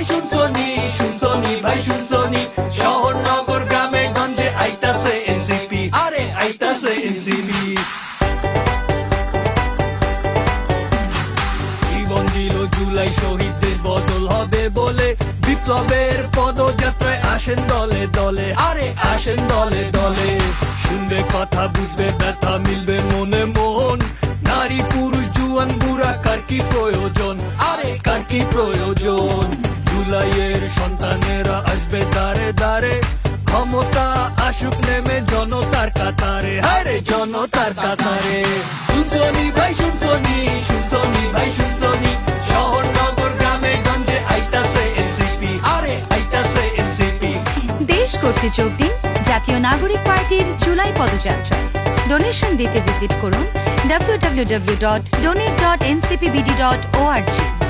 শুনছনি ভাই শুনছনি শহর নগর গ্রামে গঞ্জে আইতাছে এনসিপি আরে আইতাছে এনসিপি জীবন দিল জুলাই শহীদদের বদল হবে বলে বিপ্লবের পদযাত্রায় আসেন দলে দলে আরে আসেন দলে দলে শুনবে কথা বুঝবে ব্যথা মিলবে মনে মন নারী পুরুষ জুয়ান বুড়া কার কি প্রয়োজন আরে কার কি প্রয়োজন জুলাইয়ের সন্তানেরা আসবে দাঁড়ে দাঁড়ে ক্ষমতা আসুক নেমে জনতার কাতারে হায়রে জনতার কাতারে শুনছনি ভাই শুনছনি ভাই শুনছনি শহর নগর গ্রামে গঞ্জে আইতাছে এনসিপি আরে আইতাছে এনসিপি দেশ করতে যোগ দিন জাতীয় নাগরিক পার্টির জুলাই পদযাত্রায় ডোনেশন দিতে ভিজিট করুন www.donate.ncpbd.org